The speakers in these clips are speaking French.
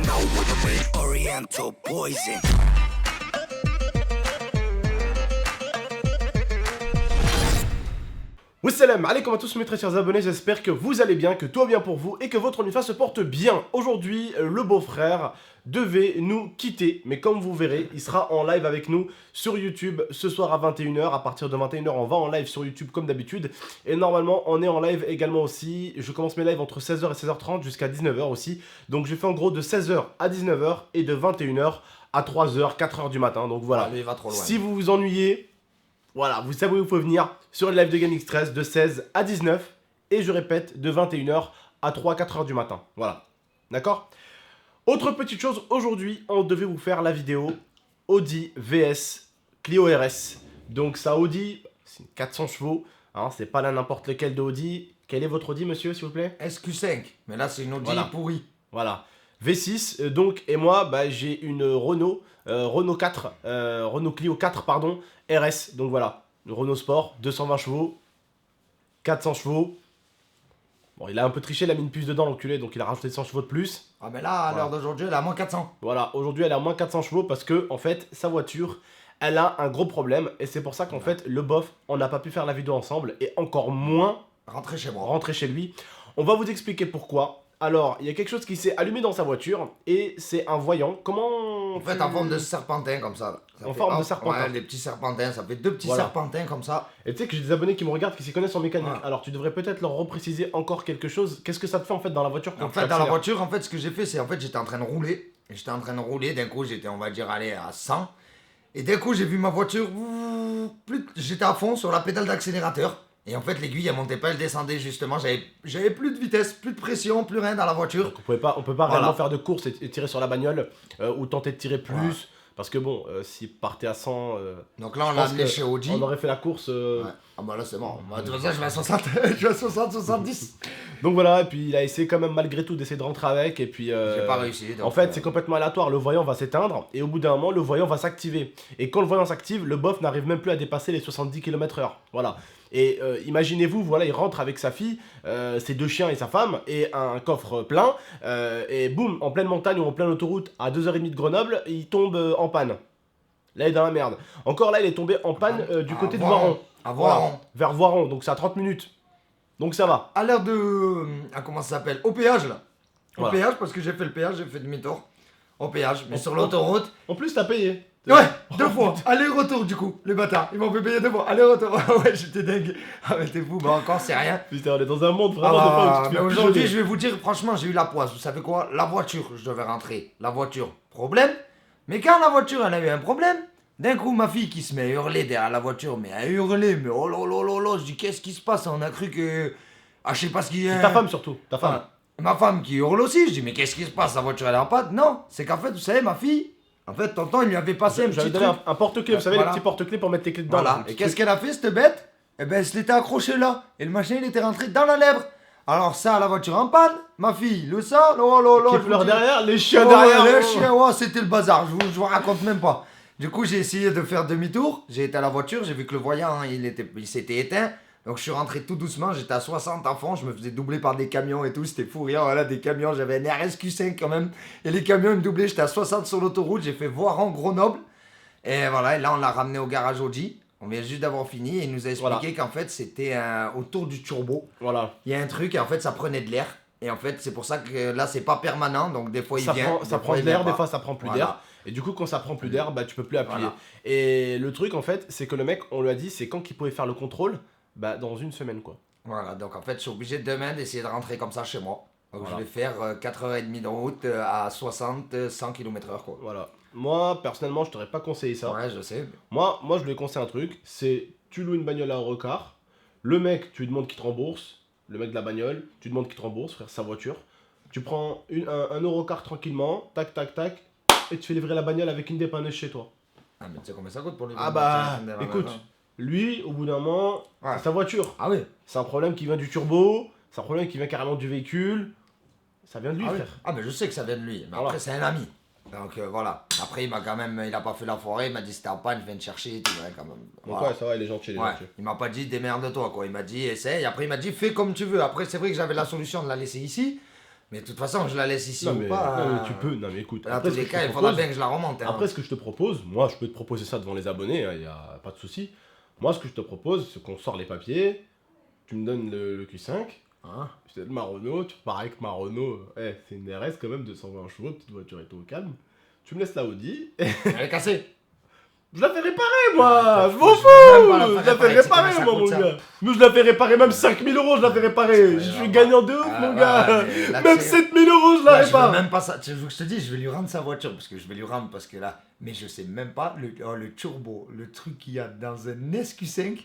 know what I mean. Oriental poison. Wassalam alaikum à tous mes très chers abonnés, j'espère que vous allez bien, que tout va bien pour vous et que votre OnlyFans se porte bien. Aujourd'hui, le beau-frère devait nous quitter, mais comme vous verrez, il sera en live avec nous sur YouTube ce soir à 21h. À partir de 21h, on va en live sur YouTube comme d'habitude. Et normalement, on est en live également aussi. Je commence mes lives entre 16h et 16h30 jusqu'à 19h aussi. Donc je fais en gros de 16h à 19h et de 21h à 3h, 4h du matin. Donc voilà, lui, il va trop loin. Si vous vous ennuyez... Voilà, vous savez où il faut venir sur le live de Gaming Stress de 16 à 19 et je répète de 21h à 3-4h du matin. Voilà, d'accord? Autre petite chose, aujourd'hui on devait vous faire la vidéo Audi VS Clio RS. Donc ça Audi, c'est 400 chevaux, hein, c'est pas là n'importe lequel de Audi. Quel est votre Audi monsieur s'il vous plaît? SQ5, mais là c'est une Audi pourrie. Voilà, V6 donc et moi bah, j'ai une Renault, Renault 4, Renault Clio 4 pardon, RS, donc voilà, une Renault Sport, 220 chevaux, 400 chevaux. Bon, il a un peu triché, il a mis une puce dedans l'enculé, donc il a rajouté 100 chevaux de plus. Ah mais là, à l'heure d'aujourd'hui, elle est à moins 400. Voilà, aujourd'hui elle est à moins 400 chevaux parce que, en fait, sa voiture, elle a un gros problème. Et c'est pour ça qu'en fait, le bof, on n'a pas pu faire la vidéo ensemble et encore moins rentrer chez moi. Rentrer chez lui. On va vous expliquer pourquoi. Alors, il y a quelque chose qui s'est allumé dans sa voiture et c'est un voyant. Comment en fait, en forme de serpentin comme ça. En forme de serpentin. Ouais, des petits serpentins, ça fait deux petits serpentins comme ça. Et tu sais que j'ai des abonnés qui me regardent, qui s'y connaissent en mécanique. Ouais. Alors, tu devrais peut-être leur repréciser encore quelque chose. Qu'est-ce que ça te fait en fait dans la voiture? En fait, dans la voiture, en fait, ce que j'ai fait, c'est en fait, j'étais en train de rouler. J'étais en train de rouler, d'un coup, j'étais, on va dire, allé à 100. Et d'un coup, j'ai vu ma voiture, j'étais à fond sur la pédale d'accélérateur. Et en fait, l'aiguille, elle montait pas, elle descendait justement. J'avais plus de vitesse, plus de pression, plus rien dans la voiture. Donc on peut pas réellement faire de course et tirer sur la bagnole ou tenter de tirer plus. Ouais. Parce que bon, s'il partait à 100... donc là, on l'a amené chez Audi. On aurait fait la course... Ouais. Ah bah là, c'est bon. De toute façon, je vais à 60, je vais à 60, 70. Donc voilà, et puis il a essayé quand même malgré tout d'essayer de rentrer avec. Et puis... J'ai pas réussi. En fait, c'est complètement aléatoire. Le voyant va s'éteindre et au bout d'un moment, le voyant va s'activer. Et quand le voyant s'active, le bof n'arrive même plus à dépasser les 70 km/h. Voilà. Et imaginez-vous, voilà, il rentre avec sa fille, ses deux chiens et sa femme, et un coffre plein, et boum, en pleine montagne ou en pleine autoroute, à 2h30 de Grenoble, il tombe en panne. Là, il est dans la merde. Encore là, il est tombé en panne du côté de Voiron. À Voiron. Voilà, vers Voiron, donc c'est à 30 minutes. Donc ça va. À l'heure de... comment ça s'appelle? Au péage, là. Au voilà. Péage, parce que j'ai fait le péage, j'ai fait demi-tour. Au péage, mais sur l'autoroute... En plus, t'as payé. Ouais, deux fois. Aller-retour du coup, les bâtards. Ils m'ont fait payer deux fois. Aller-retour. Ouais, j'étais dingue. Ah, mais t'es fou. Bah, encore, c'est rien. Putain, on est dans un monde vraiment mais aujourd'hui, je vais vous dire, franchement, j'ai eu la poisse. Vous savez quoi? La voiture, je devais rentrer. La voiture, problème. Mais quand la voiture, elle a eu un problème, d'un coup, ma fille qui se met à hurler derrière la voiture, mais à hurler, mais oh là là là là. Je dis, qu'est-ce qui se passe? On a cru que. Ah, je sais pas ce qui est. C'est ta femme surtout, ta femme. Ma femme qui hurle aussi. Je dis, mais qu'est-ce qui se passe? La voiture, elle est en panne? Non, c'est qu'en fait, vous savez, ma fille. En fait, tonton, il lui avait passé un petit truc. Un porte-clés, vous savez, les petits porte-clés pour mettre tes clés dedans. Voilà. Et qu'est-ce qu'elle a fait, cette bête? Eh ben, elle se l'était accrochée là. Et le machin, il était rentré dans la lèvre. Alors ça, la voiture en panne. Ma fille, le sang, oh là là. Qui pleure derrière, les chiens derrière. Les chiens, ouais, c'était le bazar. Je vous raconte même pas. Du coup, j'ai essayé de faire demi-tour. J'ai été à la voiture, j'ai vu que le voyant, il s'était éteint. Donc je suis rentré tout doucement, j'étais à 60 à fond, je me faisais doubler par des camions et tout, c'était fou rire, voilà, des camions, j'avais un RSQ5 quand même, et les camions ils me doublaient, j'étais à 60 sur l'autoroute, j'ai fait Voiron, Grenoble, et voilà, et là on l'a ramené au garage Audi, on vient juste d'avoir fini, et il nous a expliqué qu'en fait c'était autour du turbo, voilà. Il y a un truc, et en fait ça prenait de l'air, et en fait c'est pour ça que là c'est pas permanent, donc des fois il vient, ça prend de l'air, des fois ça prend plus d'air. Et du coup, quand ça prend plus d'air, bah tu peux plus appuyer. Voilà. Et le truc en fait, c'est que le mec, on lui a dit, c'est quand il pouvait faire le contrôle. Bah dans une semaine quoi. Voilà, donc en fait je suis obligé demain d'essayer de rentrer comme ça chez moi. Donc je vais faire 4h30 de route à 60-100 km/h quoi. Voilà. Moi personnellement je t'aurais pas conseillé ça. Ouais je sais. Moi je lui ai conseillé un truc, c'est tu loues une bagnole à Eurocar, le mec tu lui demandes qu'il te rembourse, le mec de la bagnole, tu lui demandes qu'il te rembourse, frère sa voiture. Tu prends un Eurocar tranquillement, tac tac tac, et tu fais livrer la bagnole avec une dépanneuse chez toi. Ah mais tu sais combien ça coûte pour lui? Ah bah écoute. Lui, au bout d'un moment, c'est sa voiture. Ah oui. C'est un problème qui vient du turbo, c'est un problème qui vient carrément du véhicule. Ça vient de lui, frère. Oui. Ah, mais je sais que ça vient de lui. Mais après, c'est un ami. Donc voilà. Après, il a pas fait la forêt, il m'a dit c'était en panne, viens te chercher et tout, ouais, quand même. Donc ouais, ça va, il est gentil, Il m'a pas dit démerde-toi, quoi. Il m'a dit essaye. Après, il m'a dit fais comme tu veux. Après, c'est vrai que j'avais la solution de la laisser ici. Mais de toute façon, je la laisse ici Non ou mais, pas. non, mais tu peux, non mais écoute. Dans Après, tous ce les que cas, je il te faudra propose- bien que je la remonte. Hein. Après, ce que je te propose, moi, je peux te proposer ça devant les abonnés, il n'y a pas de souci. Moi, ce que je te propose, c'est qu'on sort les papiers, tu me donnes le Q5, Hein je te donne ma Renault, tu repars avec ma Renault, c'est une RS quand même, 220 chevaux, petite voiture et tout au calme. Tu me laisses la Audi, Elle est cassée. je la fais réparer, moi, Ah, je m'en je veux même pas la fous, faire je la fais réparer, c'est réparer, combien ça moi, mon coûte, ça gars. Mais je la fais réparer, même 5000 euros, je la fais réparer, je suis gagnant de ouf, mon gars. mais là, Même tu sais, 7000 euros, je la là, je veux répare. même pas ça. Tu veux que je te dise, je vais lui rendre sa voiture parce que je vais lui rendre parce que là, mais je sais même pas le turbo, le truc qu'il y a dans un SQ5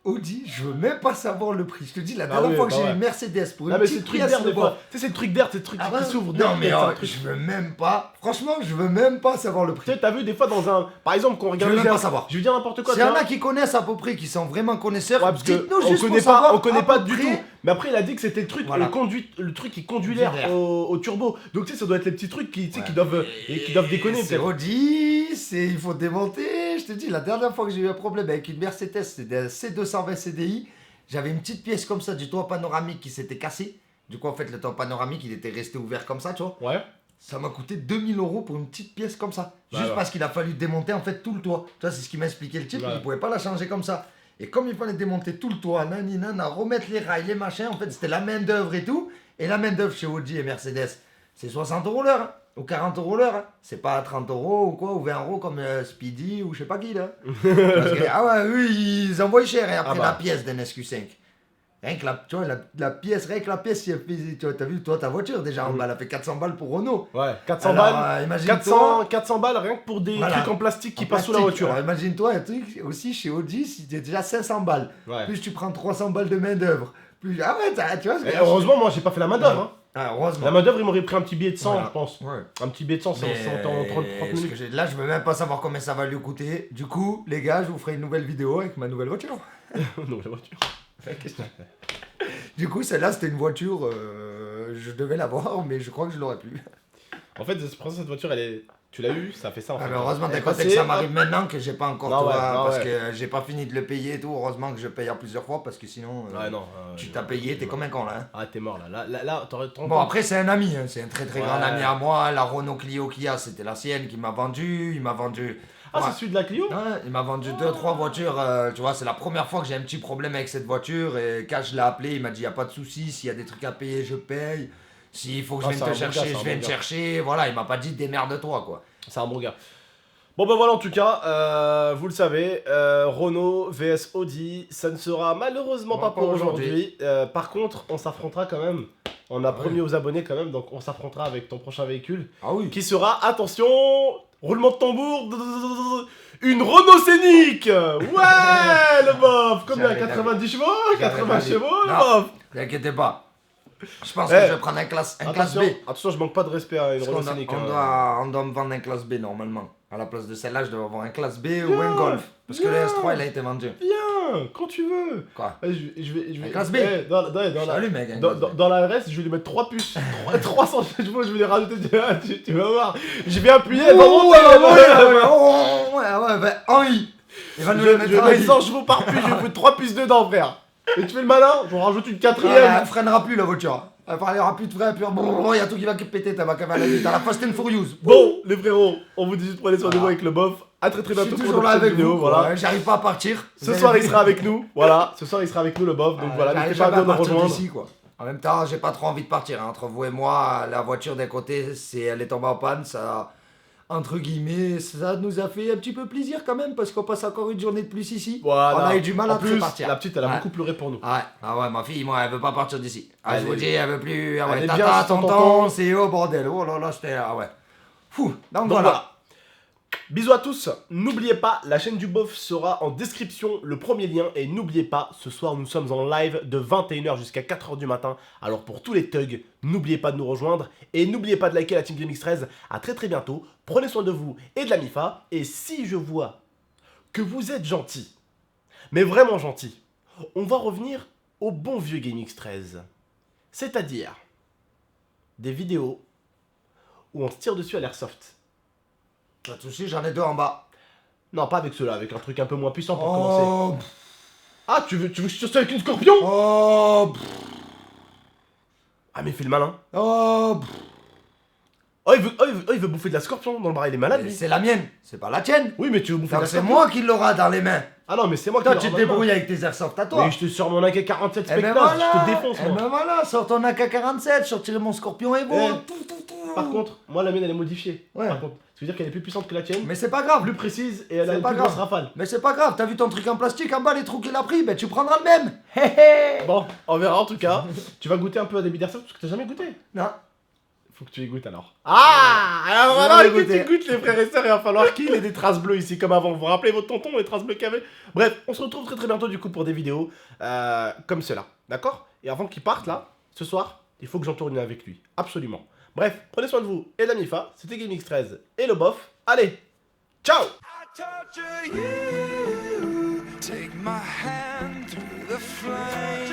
Audi, je veux même pas savoir le prix. Je te dis, la dernière oui, fois que bah j'ai ouais. eu une Mercedes pour Non une mais c'est le petite truc pièce d'air de des bois. fois. Tu sais, c'est le truc d'air, c'est le truc Ah qui ouais s'ouvre. Non mais c'est un oh, truc. je veux même pas. Franchement, je veux même pas savoir le Tu prix. sais, t'as vu des fois dans un. Par exemple, quand on regarde. Je veux les même gars- pas savoir. Je veux dire n'importe quoi. S'il y en tu a vois. qui connaissent à peu près, qui sont vraiment connaisseurs, Ouais, parce que dites-nous on juste connaît pour savoir pas, on connaît à pas peu du près. tout. Mais après, il a dit que c'était le truc, Voilà. le truc qui conduit Du l'air l'air. au turbo. Donc tu sais, ça doit être les petits trucs qui, tu sais, Ouais. qui doivent déconner C'est peut-être. Audi, il faut démonter. Je te dis, la dernière fois que j'ai eu un problème avec une Mercedes, c'était un C220 CDI. J'avais une petite pièce comme ça du toit panoramique qui s'était cassé. Du coup, en fait, le toit panoramique, il était resté ouvert comme ça, tu vois. Ouais. Ça m'a coûté 2000 euros pour une petite pièce comme ça. Bah Juste ouais. parce qu'il a fallu démonter en fait tout le toit. Tu vois, c'est ce qui m'a expliqué le type. Ouais. Il pouvait pas la changer comme ça. Et comme il fallait démonter tout le toit, à remettre les rails, les machins, en fait, c'était la main d'œuvre et tout. Et la main d'œuvre chez Audi et Mercedes, c'est 60 euros l'heure. Hein. Ou 40 euros l'heure. Hein. C'est pas 30 euros ou quoi, ou 20 euros comme Speedy ou je sais pas qui là. Parce que, ah ouais, eux, ils envoient cher et après Ah bah. la pièce d'un SQ5. Rien que tu vois, la pièce, rien que la pièce, si elle fait- tu vois, t'as vu, toi, ta voiture déjà en bas, elle a fait 400 balles pour Renault. Ouais. 400 Alors, balles. imagine-toi. 400 balles rien que pour des Voilà. trucs en plastique qui En passent sous la plastique. voiture. Alors, imagine-toi un truc aussi chez Audi, si t'es déjà 500 balles. Ouais. Plus tu prends 300 balles de main-d'œuvre. Plus... Ah ouais, tu vois ce que Et heureusement, moi, j'ai pas fait la main d'œuvre. Hein. Ah, heureusement. La main d'œuvre, il m'aurait pris un petit billet de 100, Voilà. je pense. Ouais. Un petit billet de 100, c'est Mais en 30 ce que minutes. là, je veux même pas savoir combien ça va lui coûter. Du coup, les gars, je vous ferai une nouvelle vidéo avec ma nouvelle voiture. Non, la voiture. Du coup, celle-là, c'était une voiture, je devais l'avoir, mais je crois que je l'aurais plus. En fait, cette voiture, elle est. Tu l'as eu, ça a fait ça en Ah, fait. mais heureusement, Elle est d'un côté que passée, ça m'arrive maintenant que j'ai pas encore, Non, tu ouais, vois, non, parce ouais. que j'ai pas fini de le payer et tout. Heureusement que je paye en plusieurs fois parce que sinon, Ouais, non. tu t'as payé, t'es comme un con là. Hein. Ah, t'es mort là. Là, t'aurais. Bon, après, c'est un ami, hein, c'est un très très grand Ouais. ami à moi. La Renault Clio qu'il y a, c'était la sienne qui m'a vendu. Il m'a vendu. Ah, Ouais. c'est celui de la Clio. Ouais, il m'a vendu 2-3 voitures, tu vois, c'est la première fois que j'ai un petit problème avec cette voiture et quand je l'ai appelé, il m'a dit, il n'y a pas de souci, s'il y a des trucs à payer, je paye, s'il faut que je Ah, vienne c'est te un bon chercher, gars, c'est je un viens bon te gars. chercher, voilà, il m'a pas dit démerde-toi, quoi. C'est un bon gars. Bon, ben voilà, en tout cas, vous le savez, Renault vs Audi, ça ne sera malheureusement Bon, pas pour pas aujourd'hui. Par contre, on s'affrontera quand même. On a promis aux abonnés quand même, donc on s'affrontera avec ton prochain véhicule. Ah oui. Qui sera, attention, roulement de tambour, une Renault Scénic. Ouais, le bof. Combien? J'avais 90 chevaux? J'avais 80 pas dit. chevaux, le Non. bof. T'inquiète pas. Je pense Eh, que je vais prendre un classe B. Attention, je manque pas de respect à une Parce Renault qu'on Scénic. on doit me vendre un classe B normalement. À la place de celle-là, je dois avoir un classe B ou un Golf. Parce que le bien. S3, il a été vendu. Viens, quand tu veux. Quoi? Je vais. Un classe B. Dans la, Salut mec. un dans, classe dans, B. dans la RS, je vais lui mettre 3 puces. 300 chevaux, je vais les rajouter. Tu vas voir. Je vais appuyer, elle va monter. Ouais, Henri. Il va nous le Je mettre vais à mettre Henri. 100 chevaux par puce, je vais foutre 3 puces dedans, frère. Et tu fais le malin, j'en rajoute une Elle quatrième. freinera plus la voiture. Elle parlera plus de frein, plus. Il y a tout qui va péter, t'as la Fast and Furious. Bon, les frérots, on vous dit juste prenez soin de vous Voilà. avec le bof. A très Je bientôt suis pour toujours une là prochaine avec vidéo. vous. Voilà. Voilà. J'arrive pas à partir. Ce soir, il sera avec nous. Voilà, ce soir, il sera avec nous, le bof. Donc voilà, J'arrive n'hésitez pas à jamais venir nous partir rejoindre. d'ici, quoi. En même temps, j'ai pas trop envie de partir. Hein. Entre vous et moi, la voiture d'un côté, elle est tombée en panne. Ça, entre guillemets, ça nous a fait un petit peu plaisir quand même parce qu'on passe encore une journée de plus ici. Voilà. On a eu du mal En à plus, partir. la petite, elle a Ouais. beaucoup pleuré pour nous. Ah ouais, ma fille, moi, elle veut pas partir d'ici. Ah, je Elle vous est- dis, elle veut plus. Ah elle ouais, est bien tata, sans tonton, tonton. c'est au bordel. Oh là là, c'était. Ah ouais. Fou. Donc Donc voilà. voilà. Bisous à tous, n'oubliez pas, la chaîne du bof sera en description, le premier lien, et n'oubliez pas, ce soir nous sommes en live de 21h jusqu'à 4h du matin, alors pour tous les thugs, n'oubliez pas de nous rejoindre, et n'oubliez pas de liker la team GameX13, à très bientôt, prenez soin de vous et de la MIFA, et si je vois que vous êtes gentil, mais vraiment gentil, on va revenir au bon vieux GameX13, c'est-à-dire des vidéos où on se tire dessus à l'airsoft. Pas de soucis, j'en ai deux en bas. Non, pas avec ceux-là, avec un truc un peu moins puissant pour commencer. Oh. Ah, tu veux que je tire ça avec une scorpion? Oh. Ah, mais fais le malin. Oh, Oh, il veut bouffer de la scorpion dans le bras, il est malade, lui. c'est la mienne, c'est pas la tienne. Oui, mais tu veux bouffer de Donc la c'est scorpion. moi qui l'aura dans les mains. Ah non, mais c'est moi qui Toi, l'aurai tu te dans la main. débrouilles avec tes airsoft à toi. Mais je te sors mon AK-47 Eh ben Spectre, voilà, je te défonce, eh moi. ben voilà, sors ton AK-47, je sortirai mon Scorpion Evo. Eh. Par contre, moi, la mienne, elle est modifiée. Ouais. Par contre, ça veut dire qu'elle est plus puissante que la tienne, Mais c'est pas grave. plus précise, et elle a C'est une pas plus grave. grosse rafale. Mais c'est pas grave, t'as vu ton truc en plastique en bas, les trous qu'il a pris, ben tu prendras le même. Hé hé. Bon, on verra en tout cas. Tu vas goûter un peu à des billes d'airsoft parce que t'as jamais goûté. Non. Faut que tu y goûtes alors. Ah, alors Je voilà, vais que tu goûter. goûtes les frères et sœurs, il va falloir qu'il ait des traces bleues ici comme avant. Vous vous rappelez votre tonton, les traces bleues qu'il y avait. Bref, on se retrouve très très bientôt du coup pour des vidéos comme cela, d'accord? Et avant qu'il parte là, ce soir, il faut que j'en tourne une avec lui, absolument. Bref, prenez soin de vous et de la MIFA, c'était GameX13 et le bof. Allez, ciao! I torture you. Take my hand through the flame.